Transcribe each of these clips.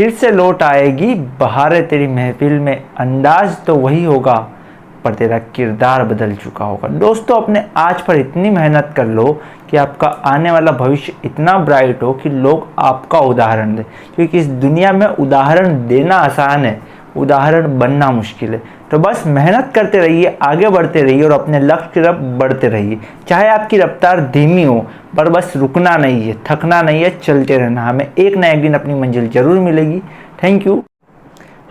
फिर से लौट आएगी बहारें तेरी महफिल में, अंदाज तो वही होगा पर तेरा किरदार बदल चुका होगा। दोस्तों अपने आज पर इतनी मेहनत कर लो कि आपका आने वाला भविष्य इतना ब्राइट हो कि लोग आपका उदाहरण दें, क्योंकि इस दुनिया में उदाहरण देना आसान है, उदाहरण बनना मुश्किल है। तो बस मेहनत करते रहिए, आगे बढ़ते रहिए और अपने लक्ष्य की तरफ बढ़ते रहिए। चाहे आपकी रफ्तार धीमी हो पर बस रुकना नहीं है, थकना नहीं है, चलते रहना। हमें एक ना एक दिन अपनी मंजिल जरूर मिलेगी। Thank you.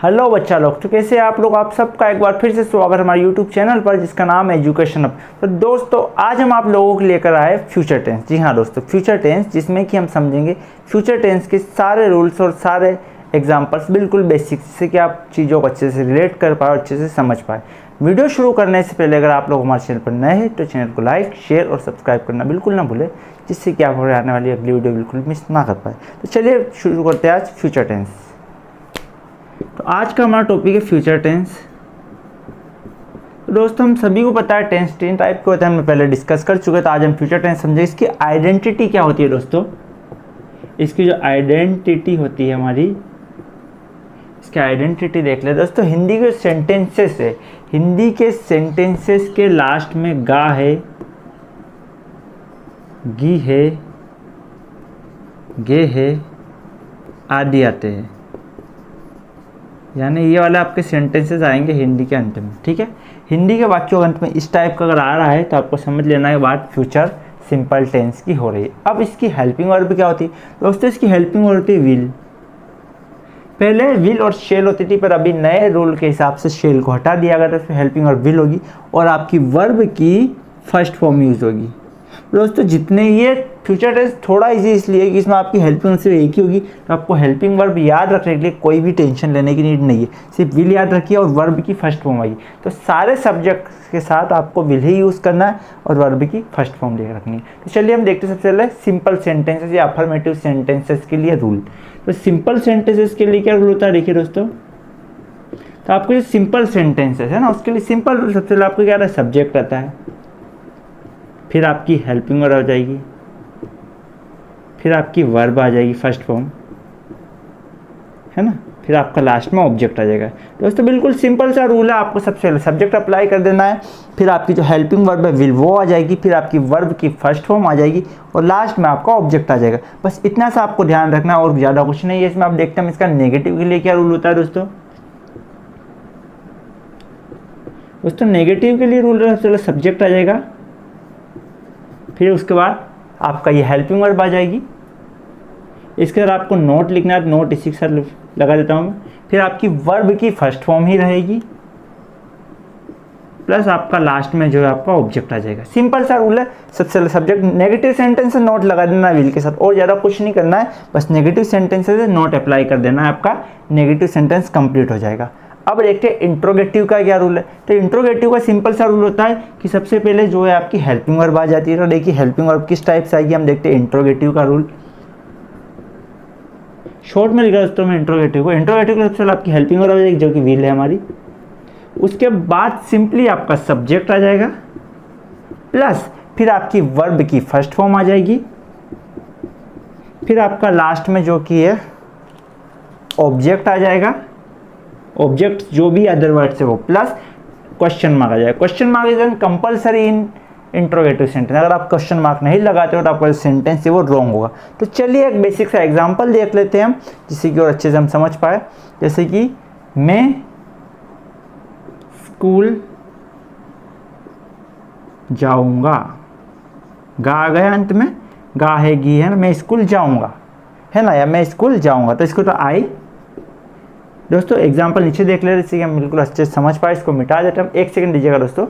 हेलो बच्चा लोग, तो कैसे आप लोग? आप सबका एक बार फिर से स्वागत है हमारे यूट्यूब चैनल पर जिसका नाम है एजुकेशन अप। तो दोस्तों आज हम आप लोगों को लेकर आए फ्यूचर टेंस। जी हाँ दोस्तों, फ्यूचर टेंस, जिसमें कि हम समझेंगे फ्यूचर टेंस के सारे रूल्स और सारे एग्जाम्पल्स बिल्कुल बेसिक, जिससे कि आप चीज़ों को अच्छे से रिलेट कर पाए और अच्छे से समझ पाए। वीडियो शुरू करने से पहले अगर आप लोग हमारे चैनल पर नए हैं तो चैनल को लाइक, शेयर और सब्सक्राइब करना बिल्कुल ना भूलें, जिससे कि आप हमारे आने वाली अगली वीडियो बिल्कुल मिस ना कर पाए। तो चलिए शुरू करते हैं आज फ्यूचर टेंस। तो आज का हमारा टॉपिक है फ्यूचर टेंस। तो दोस्तों हम सभी को पता है टेंस तीन टाइप के होते हैं, हम पहले डिस्कस कर चुके। तो आज हम फ्यूचर टेंस समझे। इसकी आइडेंटिटी क्या होती है दोस्तों? इसकी जो आइडेंटिटी होती है हमारी, इसकी आइडेंटिटी देख ले दोस्तों। हिंदी के सेंटेंसेस है, हिंदी के सेंटेंसेस के लास्ट में गा है, गी है, गे है आदि आते हैं, यानी ये वाले आपके सेंटेंसेस आएंगे हिंदी के अंत में। ठीक है, हिंदी के वाक्यों के अंत में इस टाइप का अगर आ रहा है तो आपको समझ लेना है बात फ्यूचर सिंपल टेंस की हो रही है। अब इसकी हेल्पिंग वर्ब क्या होती है दोस्तों? इसकी हेल्पिंग वर्ब होती है विल। पहले विल और शेल होती थी, पर अभी नए रूल के हिसाब से शेल को हटा दिया गया, तो फिर हेल्पिंग वर्ब विल होगी और आपकी वर्ब की फर्स्ट फॉर्म यूज होगी। दोस्तों जितने ये फ्यूचर टेंस थोड़ा इजी इसलिए कि इसमें आपकी हेल्पिंग सिर्फ एक ही होगी, तो आपको हेल्पिंग वर्ब याद रखने के लिए कोई भी टेंशन लेने की नीड नहीं है। सिर्फ विल याद रखिए और वर्ब की फर्स्ट फॉर्म आएगी। तो सारे सब्जेक्ट के साथ आपको विल ही यूज़ करना है और वर्ब की फर्स्ट फॉर्म ले रखनी है। तो चलिए हम देखते हैं सबसे पहले सिंपल सेंटेंसेस या अफर्मेटिव सेंटेंसेस के लिए रूल। तो सिंपल सेंटेंसेस के लिए क्या रूल होता है देखिए दोस्तों। तो आपको जो सिंपल सेंटेंसेस है ना, उसके लिए सिंपल रूल सबसे पहले आपको क्या रहता है? सब्जेक्ट रहता है, फिर आपकी हेल्पिंग वर्ब आ जाएगी, फिर आपकी वर्ब आ जाएगी फर्स्ट फॉर्म, है ना, फिर आपका लास्ट में ऑब्जेक्ट आ जाएगा। दोस्तों बिल्कुल सिंपल सा रूल है। आपको सबसे पहले सब्जेक्ट अप्लाई कर देना है, फिर आपकी जो हेल्पिंग वर्ब है विल वो आ जाएगी, फिर आपकी वर्ब की फर्स्ट फॉर्म आ जाएगी और लास्ट में आपका ऑब्जेक्ट आ जाएगा। बस इतना सा आपको ध्यान रखना और ज़्यादा कुछ नहीं है इसमें। आप देखते हैं इसका नेगेटिव के लिए क्या रूल होता है दोस्तों। नेगेटिव के लिए रूल सबसे पहले सब्जेक्ट आ जाएगा, फिर उसके बाद आपका ये हेल्पिंग वर्ब आ जाएगी। इसके बाद आपको नोट लिखना है, नोट इसी के साथ लगा देता हूँ मैं। फिर आपकी वर्ब की फर्स्ट फॉर्म ही रहेगी, प्लस आपका लास्ट में जो है आपका ऑब्जेक्ट आ जाएगा। सिंपल सा रूल है। सबसे पहले सब्जेक्ट, नेगेटिव सेंटेंस से नोट लगा देना विल के साथ, और ज़्यादा कुछ नहीं करना है। बस नेगेटिव सेंटेंसेस से नोट अप्लाई कर देना है, आपका नेगेटिव सेंटेंस कंप्लीट हो जाएगा। अब देखते हैं इंट्रोगेटिव का क्या रूल है। तो इंट्रोगेटिव का सिंपल सा रूल होता है कि सबसे पहले जो है आपकी हेल्पिंग वर्ब आ जाती है। तो देखिए हेल्पिंग वर्ब किस टाइप से आएगी, हम देखते हैं इंट्रोगेटिव का रूल। शॉर्ट में लिखा दोस्तों मैं इंट्रोगेटिव को। इंट्रोगेटिव का सबसे पहले आपकी हेल्पिंग वर्ब आ जाएगी जो कि विल है हमारी। उसके बाद सिंपली आपका सब्जेक्ट आ जाएगा, प्लस फिर आपकी वर्ब की फर्स्ट फॉर्म आ जाएगी, फिर आपका लास्ट में जो कि है ऑब्जेक्ट आ जाएगा। ऑब्जेक्ट जो भी अदर वर्ड से वो, प्लस क्वेश्चन मार्क आ जाएगा। Question mark is compulsory in interrogative sentence. अगर आप क्वेश्चन मार्क नहीं लगाते हो तो आपका सेंटेंस है वो रॉन्ग होगा। तो चलिए एक बेसिक सा एग्जांपल देख लेते हैं हम, जिससे कि और अच्छे से हम समझ पाए। जैसे कि मैं स्कूल जाऊंगा, गा आ गया अंत में, गा है गी है ना, मैं स्कूल जाऊंगा है ना, या मैं स्कूल जाऊंगा। तो इसको तो आई। दोस्तों एग्जाम्पल नीचे देख ले, इससे हम बिल्कुल अच्छे से समझ पाए। इसको मिटा देते हम, एक सेकंड दीजिएगा दोस्तों।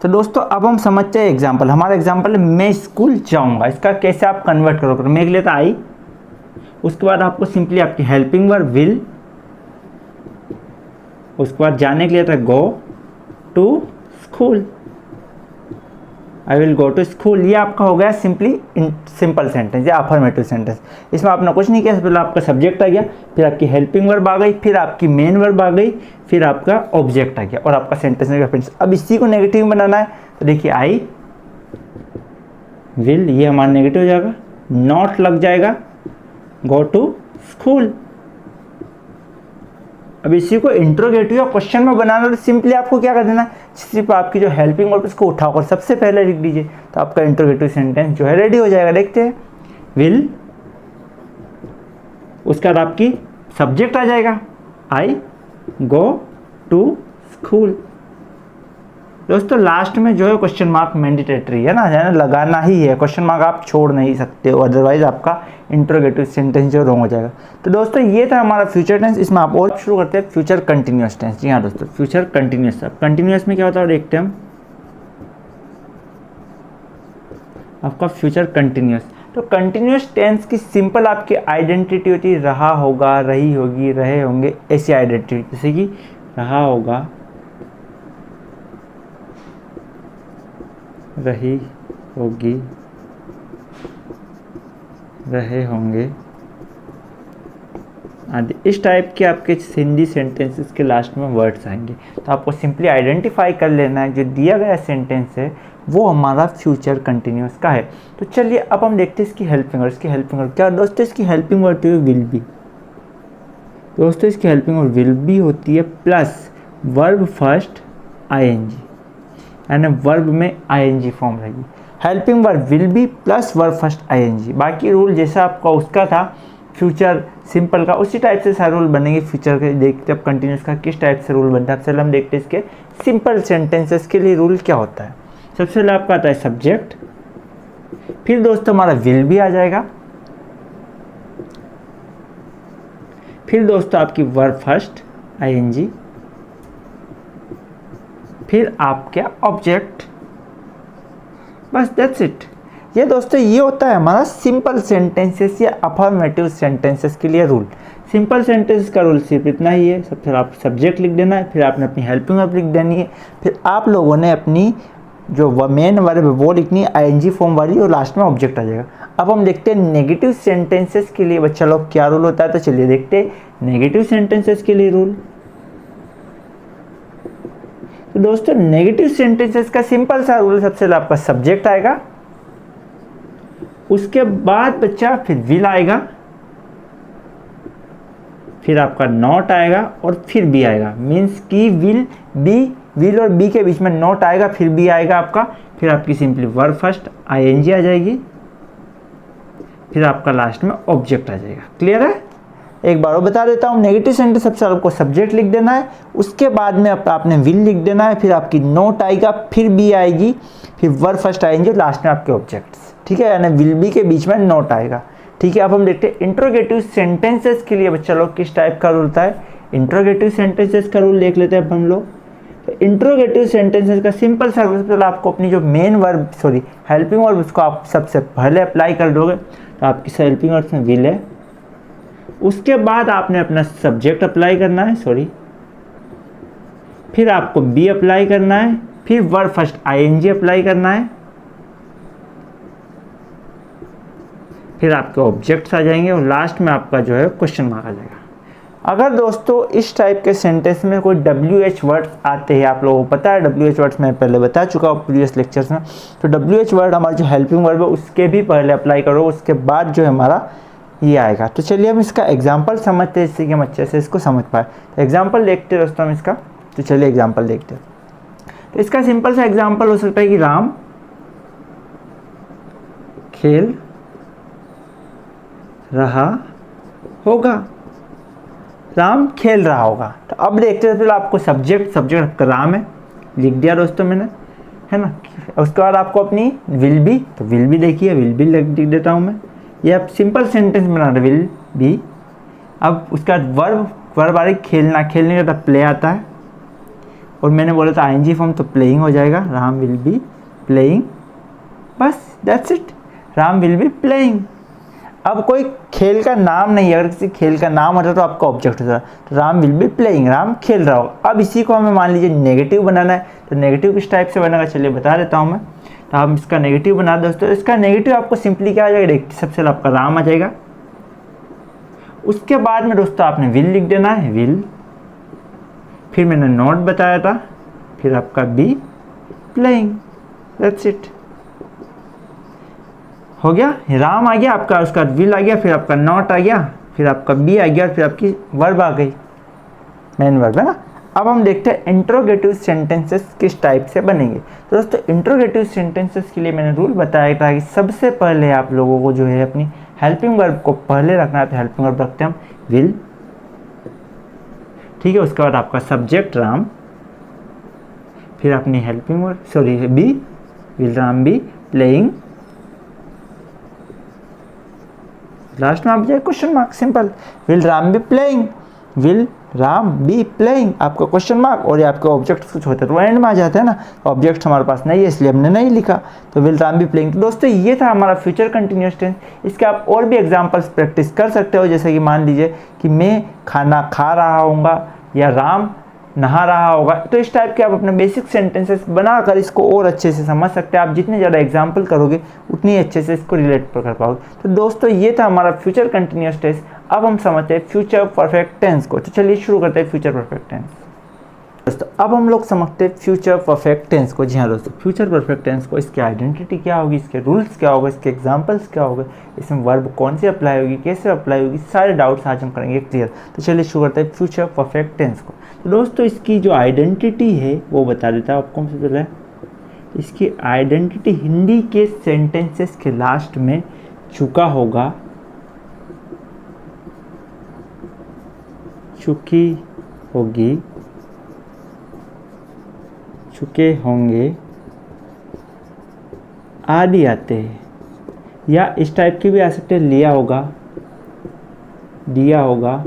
तो दोस्तों अब हम समझते हैं एग्जाम्पल। हमारा एग्जाम्पल है मैं स्कूल जाऊंगा। इसका कैसे आप कन्वर्ट करोगे? मैं के लिए तो आई, उसके बाद आपको सिंपली आपकी हेल्पिंग वर्ब विल, उसके बाद जाने के लिए था go to school, I will go to school. ये आपका हो गया सिंपली सिंपल सेंटेंस या अफर्मेटिव सेंटेंस। इसमें आपने कुछ नहीं किया, पहले आपका सब्जेक्ट आ गया, फिर आपकी हेल्पिंग वर्ब आ गई, फिर आपकी मेन वर्ब आ गई, फिर आपका ऑब्जेक्ट आ गया और आपका सेंटेंस में। अब इसी को नेगेटिव बनाना है। तो देखिए आई विल, ये हमारा नेगेटिव हो जाएगा, नॉट लग जाएगा, गो टू स्कूल। अब इसी को इंट्रोगेटिव या क्वेश्चन में बनाना तो सिंपली आपको क्या कर देना है, सिर्फ आपकी जो हेल्पिंग वर्ब उसको उठाकर सबसे पहले लिख दीजिए, तो आपका इंट्रोगेटिव सेंटेंस जो है रेडी हो जाएगा। देखते हैं, विल, उसके बाद आपकी सब्जेक्ट आ जाएगा, आई गो टू स्कूल। दोस्तों लास्ट में जो है क्वेश्चन मार्क मैंडेटरी है ना, लगाना ही है, क्वेश्चन मार्क आप छोड़ नहीं सकते हो, अदरवाइज आपका इंट्रोगेटिव सेंटेंस जो रॉन्ग हो जाएगा। तो दोस्तों ये था हमारा फ्यूचर टेंस। इसमें आप और शुरू करते हैं फ्यूचर कंटिन्यूअस टेंस। जी हाँ दोस्तों, फ्यूचर कंटिन्यूअस। अब कंटिन्यूअस में क्या होता है देखते हैं हम। आपका फ्यूचर कंटिन्यूअस, तो कंटिन्यूअस टेंस की सिंपल आपकी आइडेंटिटी होती है रहा होगा, रही होगी, रहे होंगे, ऐसी आइडेंटिटी। जैसे कि रहा होगा, रही होगी, रहे होंगे आदि, इस टाइप के आपके हिंदी सेंटेंसेस के लास्ट में वर्ड्स आएंगे। तो आपको सिंपली आइडेंटिफाई कर लेना है जो दिया गया सेंटेंस है वो हमारा फ्यूचर कंटिन्यूअस का है। तो चलिए अब हम देखते हैं इसकी हेल्पिंग वर्ड। इसकी हेल्पिंग वर्ड क्या दोस्तों, इसकी हेल्पिंग वर्ड होती है विल बी। दोस्तों इसकी हेल्पिंग वर्ड विल बी होती है प्लस वर्ब फर्स्ट आईएनजी, यानी वर्ब में आईएनजी फॉर्म रहेगी। Helping verb will be plus verb first ING. बाकी रूल जैसा आपका उसका था फ्यूचर सिंपल का, उसी टाइप से सारे रूल बनेंगे फ्यूचर के। देखते अब कंटिन्यूस का किस टाइप से रूल बनता है। चलो हम देखते हैं इसके सिंपल सेंटेंसेस के लिए रूल क्या होता है। सबसे पहले आपका आता है सब्जेक्ट, फिर दोस्तों हमारा विल भी आ जाएगा, फिर दोस्तों आपकी वर्ब फर्स्ट आईएनजी, फिर आपका ऑब्जेक्ट, बस दैट्स इट। ये दोस्तों ये होता है हमारा सिंपल सेंटेंसेस या अफर्मेटिव सेंटेंसेस के लिए रूल। सिंपल सेंटेंस का रूल सिर्फ इतना ही है, सबसे आप सब्जेक्ट लिख देना है, फिर आपने अपनी हेल्पिंग वर्ब लिख देनी है, फिर आप लोगों ने अपनी जो मेन वर्ब है वो लिखनी है आईएनजी फॉर्म वाली, और लास्ट में ऑब्जेक्ट आ जाएगा। अब हम देखते हैं नेगेटिव सेंटेंसेस के लिए बच्चा लोग क्या रूल होता है। तो चलिए देखते हैं नेगेटिव सेंटेंसेस के लिए रूल। तो दोस्तों नेगेटिव सेंटेंसेस का सिंपल सा रूल, सबसे पहले आपका सब्जेक्ट आएगा, उसके बाद बच्चा फिर विल आएगा, फिर आपका नॉट आएगा और फिर बी आएगा। मीन्स कि विल और बी के बीच में नॉट आएगा, फिर बी आएगा आपका, फिर आपकी सिंपली वर्ब फर्स्ट आईएनजी आ जाएगी, फिर आपका लास्ट में ऑब्जेक्ट आ जाएगा। क्लियर है? एक बार और बता देता हूँ, नेगेटिव सेंटेंस सबसे आपको सब्जेक्ट लिख देना है, उसके बाद में आपने विल लिख देना है, फिर आपकी नोट आएगा, फिर बी आएगी, फिर वर्ब फर्स्ट आएंगे, लास्ट में आपके ऑब्जेक्ट्स। ठीक है, यानी विल बी के बीच में नोट आएगा। ठीक है, अब हम देखते हैं इंट्रोगेटिव सेंटेंसेस के लिए बच्चा लोग किस टाइप का रूल होता है। इंट्रोगेटिव सेंटेंसेस का रूल देख लेते हैं अब हम लोग। तो इंट्रोगेटिव सेंटेंसेस का सिंपल सा रूल, आपको अपनी जो मेन वर्ब हेल्पिंग वर्ब उसको आप सबसे पहले अप्लाई कर दोगे। तो आपकी हेल्पिंग वर्ब में विल है, उसके बाद आपने अपना सब्जेक्ट अप्लाई करना है, फिर आपको बी अप्लाई करना है, फिर वर्ब फर्स्ट आईएनजी अप्लाई करना है, फिर आपके ऑब्जेक्ट्स आ जाएंगे और लास्ट में आपका जो है क्वेश्चन मार्क आ जाएगा। अगर दोस्तों इस टाइप के सेंटेंस में कोई WH वर्ड्स आते हैं, आप लोगों को पता है WH वर्ड्स मैं पहले बता चुका हूँ प्रीवियस लेक्चर्स में। तो WH वर्ड हमारा जो हेल्पिंग वर्ब है उसके भी पहले अप्लाई करो, उसके बाद जो है हमारा ये आएगा। तो चलिए हम इसका एग्जाम्पल समझते हैं, इससे कि हम अच्छे से इसको समझ पाए। तो एग्जाम्पल देखते हैं दोस्तों हम इसका। तो चलिए एग्जाम्पल देखते हैं। तो इसका सिंपल सा एग्जाम्पल हो सकता है कि राम खेल रहा होगा, राम खेल रहा होगा। तो अब देखते हैं, आपको सब्जेक्ट आपका राम है, लिख दिया दोस्तों मैंने, है ना। उसके बाद आपको अपनी विल बी, तो विल बी देखिए, विल बी लिख देता हूँ मैं। ये आप सिंपल सेंटेंस बना रहे, विल बी। अब उसके बाद वर्ब आ रही खेलना, खेलने का तो प्ले आता है, और मैंने बोला था आईएनजी फॉर्म, तो प्लेइंग हो जाएगा, राम विल बी प्लेइंग, बस that's it, Ram will be playing. अब कोई खेल का नाम नहीं है, अगर किसी खेल का नाम होता तो आपका ऑब्जेक्ट होता, तो Ram will be playing, Ram खेल रहा होगा। अब इसी को हमें मान लीजिए नेगेटिव बनाना है, तो नेगेटिव किस टाइप से बनेगा चलिए बता देता हूँ मैं। तो हम इसका नेगेटिव बना दोस्तों। इसका नेगेटिव आपको सिंपली क्या आ जाएगा, सबसे पहले आपका राम आ जाएगा, उसके बाद में दोस्तों आपने विल लिख देना है, विल, फिर मैंने नॉट बताया था, फिर आपका बी प्लेइंग, दैट्स इट। हो गया, राम आ गया आपका, उसका विल आ गया, फिर आपका नॉट आ गया, फिर आपका बी आ गया, फिर आपकी वर्ब आ गई, मेन वर्ब है ना। अब हम देखते हैं इंट्रोगेटिव सेंटेंसेस किस टाइप से बनेंगे। तो दोस्तों इंट्रोगेटिव सेंटेंसेस के लिए मैंने रूल बताया था कि सबसे पहले आप लोगों को जो है अपनी हेल्पिंग वर्ब को पहले रखना है। तो हेल्पिंग वर्ब रखते हैं हम विल, ठीक है। उसके बाद आपका सब्जेक्ट राम, फिर अपनी helping verb sorry be, will Ram be playing, last में आप जाए question mark, simple, will Ram be playing, will Ram be playing, आपका क्वेश्चन मार्क, और ये आपके ऑब्जेक्ट कुछ होते हैं तो एंड में आ जाते हैं ना, ऑब्जेक्ट हमारे पास नहीं है इसलिए हमने नहीं लिखा, तो विल राम बी प्लेइंग। तो दोस्तों ये था हमारा फ्यूचर कंटिन्यूअस टेंस। इसके आप और भी एग्जांपल्स प्रैक्टिस कर सकते हो, जैसे कि मान लीजिए कि मैं खाना खा रहा हूँगा या राम नहा रहा होगा। तो इस टाइप के आप अपने बेसिक सेंटेंसेस बनाकर इसको और अच्छे से समझ सकते हैं। आप जितने ज़्यादा एग्जाम्पल करोगे उतनी अच्छे से इसको रिलेट कर पाओगे। तो दोस्तों ये था हमारा फ्यूचर कंटिन्यूअस टेंस। अब हम समझते हैं फ्यूचर परफेक्ट टेंस को। तो चलिए शुरू करते हैं फ्यूचर परफेक्ट टेंस। दोस्तों अब हम लोग समझते हैं फ्यूचर परफेक्ट टेंस को। जी हाँ दोस्तों, फ्यूचर परफेक्ट टेंस को इसकी आइडेंटिटी क्या होगी, इसके रूल्स क्या होगा, इसके एग्जांपल्स क्या होगा, इसमें वर्ब कौन से अप्लाई होगी, कैसे अप्लाई होगी, सारे डाउट्स आज हम करेंगे क्लियर। तो चलिए शुरू करते हैं फ्यूचर परफेक्ट टेंस को। तो दोस्तों इसकी जो आइडेंटिटी है वो बता देता हूँ आपको। सबसे पहले इसकी आइडेंटिटी हिंदी के सेंटेंसेस के लास्ट में चुका होगा, चुकी होगी, चुके होंगे आदि आते हैं, या इस टाइप की भी आ सकते हैं, लिया होगा, दिया होगा,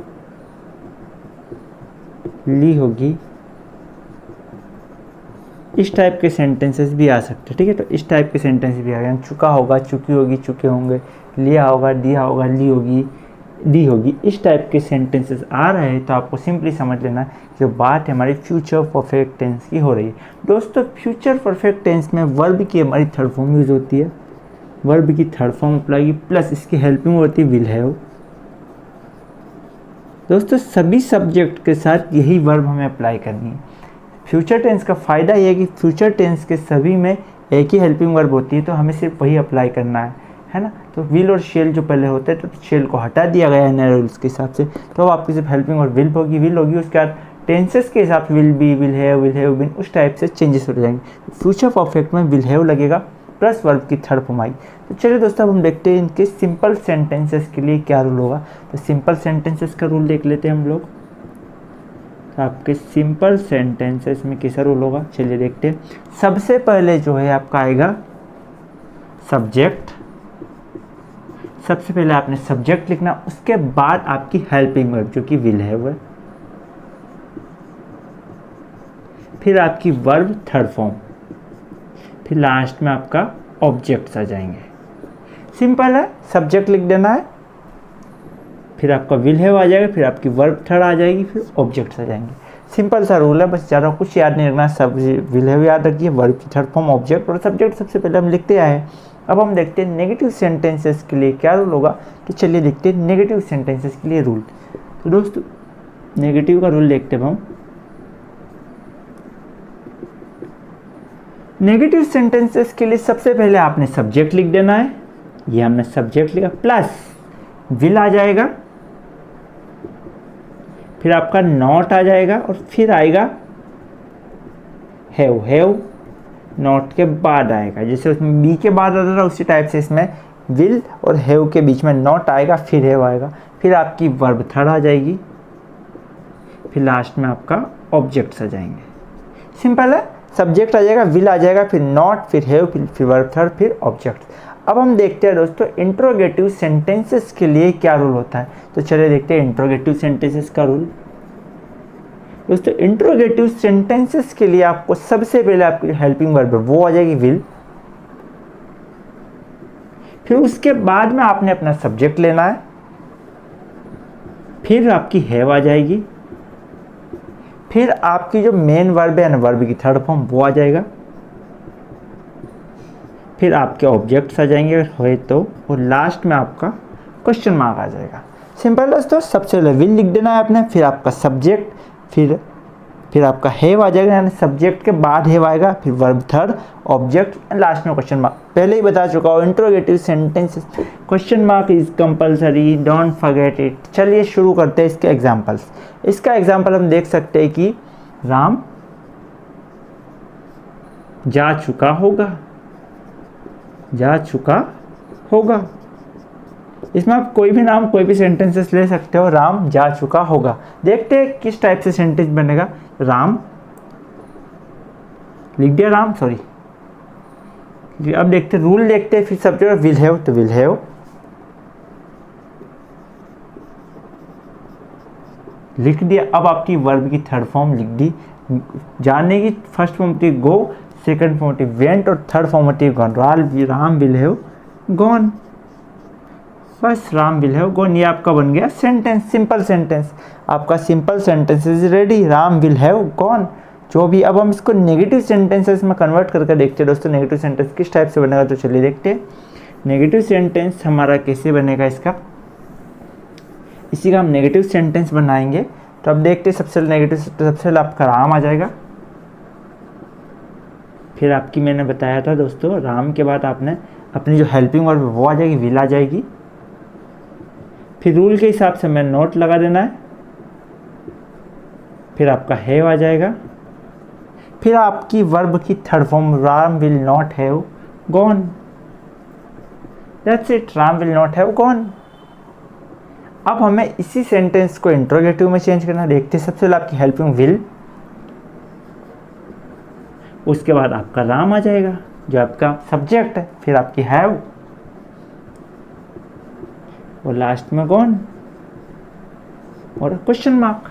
ली होगी, इस टाइप के सेंटेंसेस भी आ सकते हैं, ठीक है। तो इस टाइप के सेंटेंस भी आ गए, चुका होगा, चुकी होगी, चुके होंगे, लिया होगा, दिया होगा, ली होगी, दी होगी, इस टाइप के सेंटेंसेस आ रहे हैं। तो आपको सिंपली समझ लेना है कि बात हमारी फ्यूचर परफेक्ट टेंस की हो रही है। दोस्तों फ्यूचर परफेक्ट टेंस में वर्ब की हमारी थर्ड फॉर्म यूज होती है, वर्ब की थर्ड फॉर्म अप्लाई प्लस इसकी हेल्पिंग होती है विल हैव। दोस्तों सभी सब्जेक्ट के साथ यही वर्ब हमें अप्लाई करनी है। फ्यूचर टेंस का फ़ायदा यह है कि फ्यूचर टेंस के सभी में एक ही हेल्पिंग वर्ब होती है, तो हमें सिर्फ वही अप्लाई करना है ना। तो विल और शेल जो पहले होते हैं, तो शेल को हटा दिया गया है नए रूल्स के हिसाब से, तो आपकी सिर्फ हेल्पिंग और विल होगी। उसके बाद टेंसेस के हिसाब से will be, will have been, उस टाइप से चेंजेस हो जाएंगे। फ्यूचर परफेक्ट में विल हैव लगेगा प्लस वर्ब की थर्ड फॉर्म आई। तो चलिए दोस्तों अब हम देखते हैं इनके सिंपल सेंटेंसेस के लिए क्या रूल होगा। तो सिंपल सेंटेंसेस का रूल देख लेते हैं हम लोग। तो आपके सिंपल सेंटेंसेस में कैसा रूल होगा चलिए देखते हैं। सबसे पहले जो है आपका आएगा सब्जेक्ट, सबसे पहले आपने सब्जेक्ट लिखना, उसके बाद आपकी हेल्पिंग वर्ब जो कि विल हैव है, फिर आपकी वर्ब थर्ड फॉर्म, फिर लास्ट में आपका ऑब्जेक्ट्स आ जाएंगे। सिंपल है, सब्जेक्ट लिख देना है, फिर आपका विल हैव आ जाएगा, फिर आपकी वर्ब थर्ड आ जाएगी, फिर ऑब्जेक्ट्स आ जाएंगे। सिंपल सा रूल है, बस ज़्यादा कुछ याद नहीं रखना। सब विल हैव याद रखिए, वर्ब की थर्ड फॉर्म, ऑब्जेक्ट और सब्जेक्ट सबसे पहले हम लिखते आए। अब हम देखते हैं नेगेटिव सेंटेंसेस के लिए क्या रूल होगा। तो चलिए देखते हैं नेगेटिव सेंटेंसेस के लिए रूल। तो दोस्तों नेगेटिव का रूल देखते हैं हम। नेगेटिव सेंटेंसेस के लिए सबसे पहले आपने सब्जेक्ट लिख देना है, ये हमने सब्जेक्ट लिखा, प्लस विल आ जाएगा, फिर आपका नॉट आ जाएगा, और फिर आएगा हैव नॉट के बाद आएगा। जैसे उसमें बी के बाद आता था उसी टाइप से इसमें विल और हैव के बीच में नॉट आएगा, फिर हैव आएगा, फिर आपकी वर्ब थर्ड आ जाएगी, फिर लास्ट में आपका ऑब्जेक्ट्स आ जाएंगे। सिंपल है, सब्जेक्ट आ जाएगा, विल आ जाएगा, फिर नॉट, फिर हैव, फिर वर्ब थर्ड, फिर ऑब्जेक्ट। अब हम देखते हैं दोस्तों इंट्रोगेटिव सेंटेंसेस के लिए क्या रूल होता है। तो चलिए देखते हैं इंट्रोगेटिव सेंटेंसेस का रूल। दोस्तों इंट्रोगेटिव सेंटेंसेस के लिए आपको सबसे पहले आपकी हेल्पिंग वर्ब वो आ जाएगी विल, फिर उसके बाद में आपने अपना सब्जेक्ट लेना है, फिर आपकी हैव आ जाएगी, फिर आपकी जो मेन वर्ब है ना वर्ब की थर्ड फॉर्म वो आ जाएगा, फिर आपके ऑब्जेक्ट्स आ जाएंगे अगर होए तो, और लास्ट में आपका क्वेश्चन मार्क आ जाएगा। सिंपल दोस्तों, सबसे पहले विल लिख देना है आपने, फिर आपका सब्जेक्ट, फिर फिर आपका हैव आ जाएगा, यानी सब्जेक्ट के बाद हैव आएगा, फिर वर्ब थर्ड, ऑब्जेक्ट, लास्ट में क्वेश्चन मार्क। पहले ही बता चुका हूँ, interrogative sentences question mark is compulsory, don't forget it. चलिए शुरू करते हैं इसके एग्जांपल्स। इसका एग्जांपल हम देख सकते हैं कि राम जा चुका होगा, जा चुका होगा। इसमें आप कोई भी नाम, कोई भी सेंटेंसेस ले सकते हो। राम जा चुका होगा। देखते हैं किस टाइप से सेंटेंस बनेगा। राम लिख दिया, राम, सॉरी। अब देखते रूल, देखते हैं, फिर सब्जेक्ट विल हैव, तो विल हैव लिख दिया। अब आपकी वर्ब की थर्ड फॉर्म लिख दी। जाने की फर्स्ट फॉर्म होती है गो, सेकंड फॉर्म होती है वेंट और थर्ड फॉर्म होती है gone. Ram will have gone, बस राम विल हैव गॉन। ये आपका बन गया सेंटेंस, सिंपल सेंटेंस। आपका simple sentence is ready, Ram will have gone. जो भी, अब हम इसको नेगेटिव सेंटेंसेस में कन्वर्ट करके देखते हैं दोस्तों, नेगेटिव सेंटेंस किस टाइप से बनेगा। तो चलिए देखते हैं नेगेटिव सेंटेंस हमारा कैसे बनेगा इसका। इसी का हम नेगेटिव सेंटेंस बनाएंगे। तो अब देखते हैं सबसे नेगेटिव, सबसे पहले आपका राम आ जाएगा। फिर आपकी, मैंने बताया था दोस्तों, राम के बाद आपने अपनी जो हेल्पिंग वर्ब वो आ जाएगी, विल आ जाएगी। फिर रूल के हिसाब से मैं नोट लगा देना है। फिर आपका हैव आ जाएगा। फिर आपकी वर्ब की third form Ram will not have gone, that's it, Ram will not have gone. अब हमें इसी सेंटेंस को इंट्रोगेटिव में चेंज करना। देखते हैं, सबसे पहले आपकी हेल्पिंग विल, उसके बाद आपका राम आ जाएगा जो आपका सब्जेक्ट है, फिर आपकी हैव और लास्ट में गॉन और क्वेश्चन मार्क।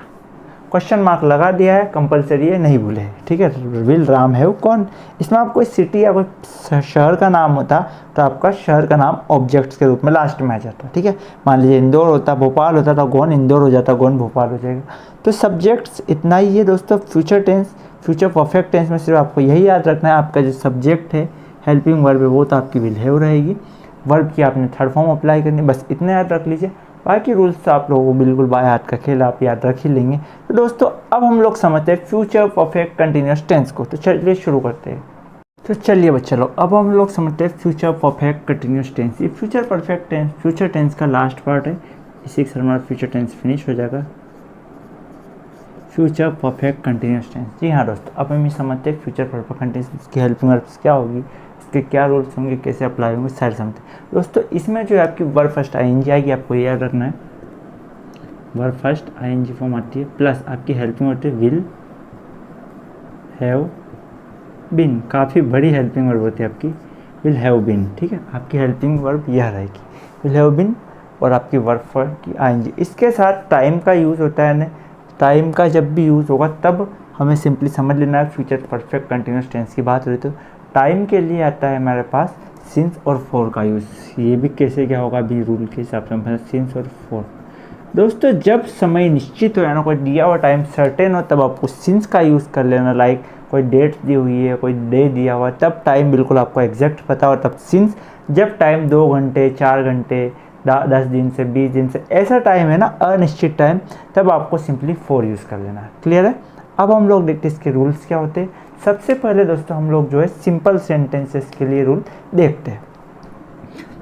क्वेश्चन मार्क लगा दिया है, कंपलसरी है, नहीं भूले, ठीक है। Will Ram have gone. इसमें आप कोई सिटी या कोई शहर का नाम होता तो आपका शहर का नाम ऑब्जेक्ट्स के रूप में लास्ट में आ जाता, ठीक है। मान लीजिए इंदौर होता, भोपाल होता, तो गॉन इंदौर हो जाता, गॉन भोपाल हो जाएगा। तो सब्जेक्ट्स इतना ही है दोस्तों। Future tense, future perfect tense में सिर्फ आपको यही याद रखना है, आपका जो सब्जेक्ट है, हेल्पिंग वर्ब है, वो तो आपकी विल हैव रहेगी। वर्ब की आपने थर्ड फॉर्म अप्लाई करनी, बस इतना याद रख लीजिए। बाकी रूल्स तो आप लोगों को बिल्कुल बाय हाथ का खेल आप याद रख ही लेंगे। तो दोस्तों अब हम लोग समझते हैं फ्यूचर परफेक्ट कंटिन्यूअस टेंस को। तो चलिए शुरू करते हैं। तो चलिए बच्चा लोग, अब हम लोग समझते हैं फ्यूचर परफेक्ट कंटिन्यूअस टेंस। ये future perfect tense, future tense का लास्ट पार्ट है। इसी के साथ हमारा फ्यूचर टेंस फिनिश हो जाएगा। फ्यूचर परफेक्ट कंटिन्यूअस टेंस, जी हाँ दोस्तों, अब हम ये समझते हैं फ्यूचर परफेक्ट कंटिन्यूअस की हेल्पिंग वर्ब्स क्या होगी, इसके क्या रूल्स होंगे, कैसे अप्लाई होंगे, सारे समझते हैं दोस्तों। इसमें जो है आपकी वर्ब फर्स्ट आईएनजी आएगी, आपको ये याद रखना है। वर्ब फर्स्ट आईएनजी फॉर्म आती है, प्लस आपकी हेल्पिंग होती है विल हैव बीन। काफ़ी बड़ी हेल्पिंग वर्ब होती है आपकी, विल हैव बीन, ठीक है। आपकी हेल्पिंग वर्ब यह रहेगी, विल हैव बीन, और आपकी वर्ब फर्स्ट की आईएनजी। इसके साथ टाइम का यूज़ होता है ना, टाइम का जब भी यूज़ होगा तब हमें सिंपली समझ लेना है फ्यूचर परफेक्ट कंटिन्यूअस टेंस की बात हो रही। तो टाइम के लिए आता है हमारे पास सिंस और फॉर का यूज़। ये भी कैसे क्या होगा अभी रूल के हिसाब से हम सिंस और फॉर। दोस्तों जब समय निश्चित हो, यानी कोई दिया हुआ टाइम सर्टेन हो, तब आपको सिंस का यूज़ कर लेना। लाइक कोई डेट दी हुई है, कोई डे दिया हुआ, तब टाइम बिल्कुल आपको एग्जैक्ट पता हो, तब सिंस। जब टाइम 2 घंटे 4 घंटे 10 दिन से 20 दिन से ऐसा टाइम है ना, अनिश्चित टाइम, तब आपको सिंपली फॉर यूज़ कर लेना है। क्लियर है। अब हम लोग देखते हैं इसके रूल्स क्या होते हैं। सबसे पहले दोस्तों हम लोग जो है सिंपल सेंटेंसेस के लिए रूल देखते हैं।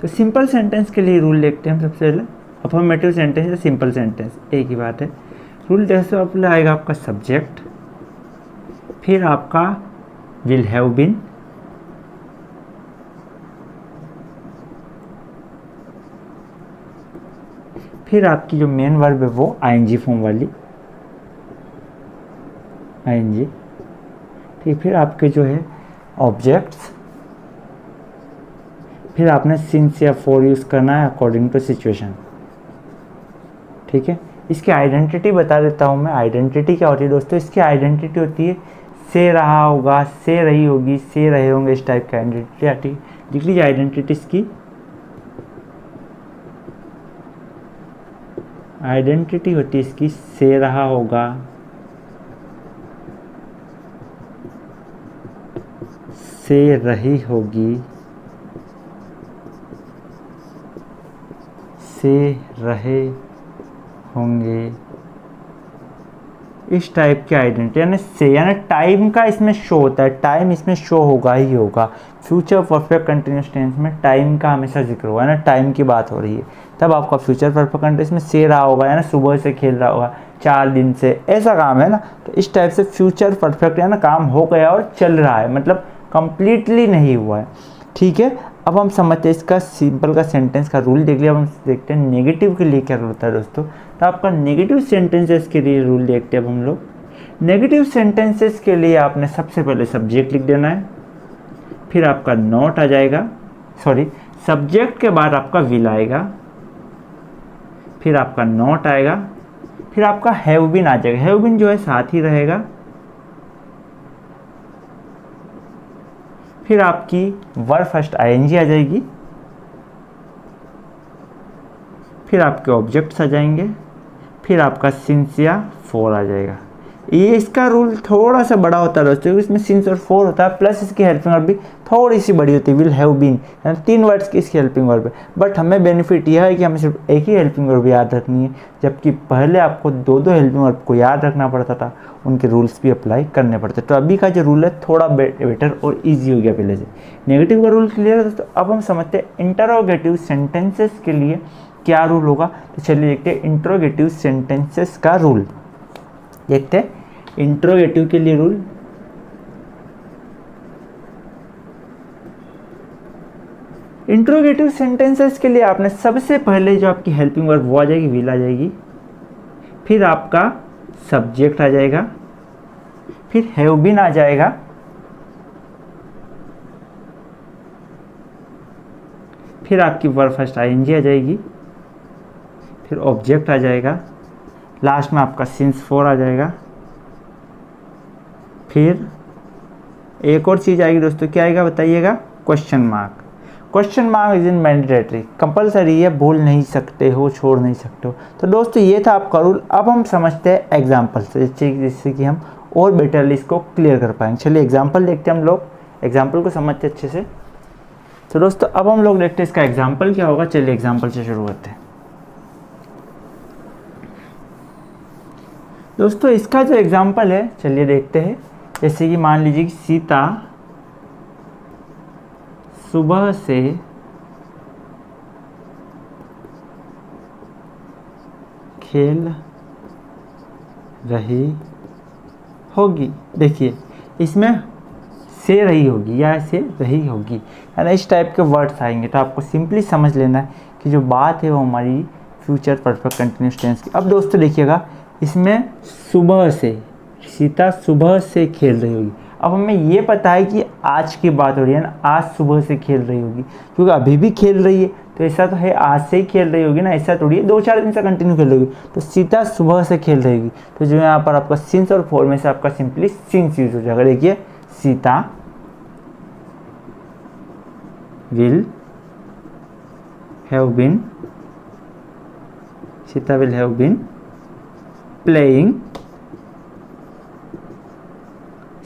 तो सिंपल सेंटेंस के लिए रूल देखते हैं हम सबसे पहले। अफर्मेटिव सेंटेंस या सिंपल सेंटेंस एक ही बात है। रूल जैसे पहले आएगा आपका सब्जेक्ट, फिर आपका विल हैव बीन, फिर आपकी जो मेन वर्ब है वो आईएनजी फॉर्म वाली आईएनजी, ठीक। फिर आपके जो है ऑब्जेक्ट्स, फिर आपने सिंस या फॉर यूज़ करना है अकॉर्डिंग टू सिचुएशन, ठीक है। इसकी आइडेंटिटी बता देता हूँ मैं। आइडेंटिटी क्या होती है दोस्तों, इसकी आइडेंटिटी होती है से रहा होगा, से रही होगी, से रहे होंगे, इस टाइप की आइडेंटिटी आती है। लिख लीजिए आइडेंटिटी इसकी। आइडेंटिटी होती है इसकी से रहा होगा, से रही होगी, से रहे होंगे, इस टाइप की आइडेंटिटी यानी से, यानी टाइम का इसमें शो होता है, टाइम इसमें शो होगा ही होगा। फ्यूचर परफेक्ट कंटिन्यूस टेंस में टाइम का हमेशा जिक्र होगा ना, टाइम की बात हो रही है, तब आपका फ्यूचर परफेक्ट कंटिन्यूस में से रहा होगा, यानी सुबह से खेल रहा होगा, 4 दिन से, ऐसा काम है ना। तो इस टाइप से फ्यूचर परफेक्ट है ना, काम हो गया और चल रहा है, मतलब कंप्लीटली नहीं हुआ है। ठीक है, अब हम समझते हैं इसका सिंपल का सेंटेंस का रूल देख लिया। अब हम देखते हैं नेगेटिव के लिए क्या रूल होता है दोस्तों। तो आपका नेगेटिव सेंटेंसेस के लिए रूल देखते हैं अब हम लोग। नेगेटिव सेंटेंसेस के लिए आपने सबसे पहले सब्जेक्ट लिख देना है, फिर आपका नॉट आ जाएगा, सॉरी सब्जेक्ट के बाद आपका विल आएगा, फिर आपका नॉट आएगा, फिर आपका हैव बीन आ जाएगा। हैव बीन जो है साथ ही रहेगा, फिर आपकी वर्ब फर्स्ट आईएनजी आ जाएगी, फिर आपके ऑब्जेक्ट्स आ जाएंगे, फिर आपका सिंस या फोर आ जाएगा। ये इसका रूल थोड़ा सा बड़ा होता है दोस्तों, इसमें सिंस और फोर होता है, प्लस इसकी हेल्पिंग वर्ब भी थोड़ी सी बड़ी होती है, विल हैव बीन, यानी 3 वर्ड्स की इसकी हेल्पिंग वर्ब है। बट हमें बेनिफिट यह है कि हमें सिर्फ एक ही हेल्पिंग वर्ब याद रखनी है, जबकि पहले आपको 2 हेल्पिंग वर्ब को याद रखना पड़ता था, उनके रूल्स भी अप्लाई करने पड़ते। तो अभी का जो रूल है थोड़ा बेटर और ईजी हो गया पहले से। नेगेटिव का रूल क्लियर है दोस्तों। अब हम समझते हैं इंटरोगेटिव सेंटेंसेस के लिए क्या रूल होगा। तो चलिए देखते हैं इंट्रोगेटिव सेंटेंसेस का रूल। देखते हैं इंट्रोगेटिव के लिए रूल। इंट्रोगेटिव सेंटेंसेस के लिए आपने सबसे पहले जो आपकी हेल्पिंग वर्ब वो आ जाएगी, विल आ जाएगी, फिर आपका सब्जेक्ट आ जाएगा, फिर हैव बीन आ जाएगा, फिर आपकी वर्ब फर्स्ट आईएनजी आ जाएगी, फिर ऑब्जेक्ट आ जाएगा, लास्ट में आपका सिंस फोर आ जाएगा, फिर एक और चीज़ आएगी दोस्तों, क्या आएगा बताइएगा, question mark. Question mark is in mandatory, compulsory है, भूल नहीं सकते हो, छोड़ नहीं सकते हो। तो दोस्तों ये था आपका रूल। अब हम समझते हैं एग्जाम्पल से, जिससे कि हम और बेटरली इसको क्लियर कर पाएंगे। चलिए एग्जाम्पल देखते हैं हम लोग, एग्जाम्पल को समझते अच्छे से। तो दोस्तों अब हम लोग देखते हैं इसका एग्जाम्पल क्या होगा। चलिए एग्जाम्पल से शुरू करते हैं। दोस्तों इसका जो एग्जाम्पल है चलिए देखते हैं। जैसे कि मान लीजिए कि सीता सुबह से खेल रही होगी। देखिए इसमें से रही होगी या से रही होगी, यानी इस टाइप के वर्ड्स आएंगे। तो आपको सिंपली समझ लेना है कि जो बात है वो हमारी फ्यूचर परफेक्ट कंटिन्यूस टेंस की। अब दोस्तों देखिएगा, इसमें सुबह से, सीता सुबह से खेल रही होगी। अब हमें ये पता है कि आज की बात हो रही है ना, आज सुबह से खेल रही होगी, क्योंकि अभी भी खेल रही है, तो ऐसा तो है आज से ही खेल रही होगी ना, ऐसा थोड़ी है 2-4 दिन से कंटिन्यू खेल रही होगी। तो सीता सुबह से खेल रही होगी, तो जो यहाँ पर आपका सिंस और फोर में से आपका सिंपली सिंस यूज हो जाएगा। देखिए Sita will have been, Sita will have been playing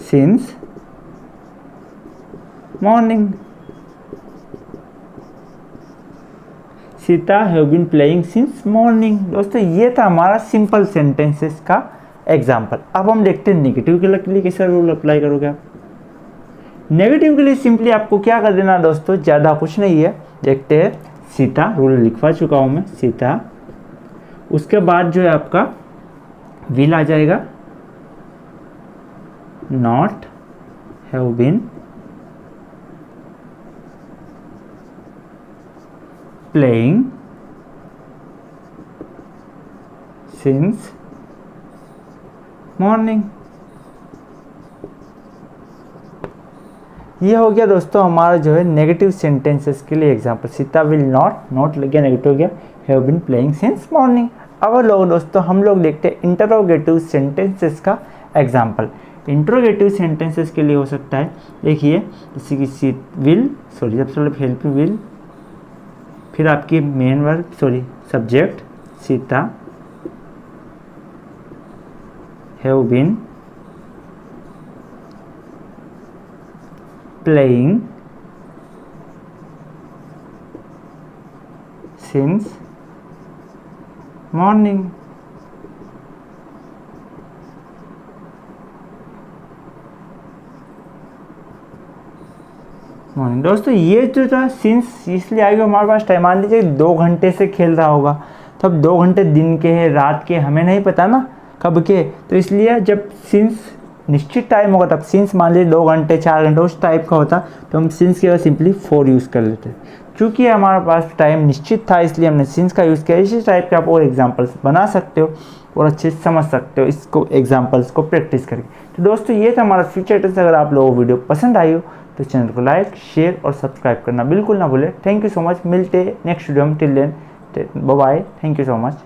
since morning. Sita have been playing since morning. दोस्तों ये था हमारा सिंपल सेंटेंसेस का एग्जाम्पल। अब हम देखते हैं नेगेटिव के लिए कैसा रूल अप्लाई करोगे आप। नेगेटिव के लिए सिंपली आपको क्या कर देना दोस्तों, ज़्यादा कुछ नहीं है। देखते हैं, सीता रूल लिखवा चुका हूँ मैं, सीता, उसके बाद जो है आपका विल आ जाएगा, not have been playing since morning। ये हो गया दोस्तों हमारा जो है नेगेटिव सेंटेंसेस के लिए एग्जांपल। सीता विल नॉट लग गया, नेगेटिव हो गया, have been playing since morning. अब लोग दोस्तों हम लोग देखते हैं इंटरोगेटिव सेंटेंसेस का एग्जांपल। इंट्रोगेटिव सेंटेंसेस के लिए हो सकता है, देखिए जैसे कि सी विल, सॉरी सबसे पहले हेल्पिंग विल, फिर आपकी main verb, sorry subject Sita have been playing since morning. Morning. दोस्तों ये जो था सिंस इसलिए आएगा हमारे पास टाइम, मान लीजिए 2 घंटे से खेल रहा होगा, तो अब 2 घंटे दिन के हैं रात के हमें नहीं पता ना कब के, तो इसलिए जब सिंस निश्चित टाइम होगा तब सिंस मान लीजिए 2 घंटे 4 घंटे उस टाइप का होता, तो हम सिंस के बाद सिंपली फॉर यूज़ कर लेते। क्योंकि हमारे पास टाइम निश्चित था इसलिए हमने सिंस का यूज़ किया। इसी टाइप के आप और एग्जाम्पल्स बना सकते हो और अच्छे से समझ सकते हो इसको, एग्जाम्पल्स को प्रैक्टिस करके। तो दोस्तों ये था हमारा फ्यूचर टेंस। अगर आप लोगों को वीडियो पसंद आई हो तो चैनल को लाइक शेयर और सब्सक्राइब करना बिल्कुल ना भूलें। थैंक यू सो मच, मिलते नेक्स्ट वीडियो में। Till then bye bye, thank you so much.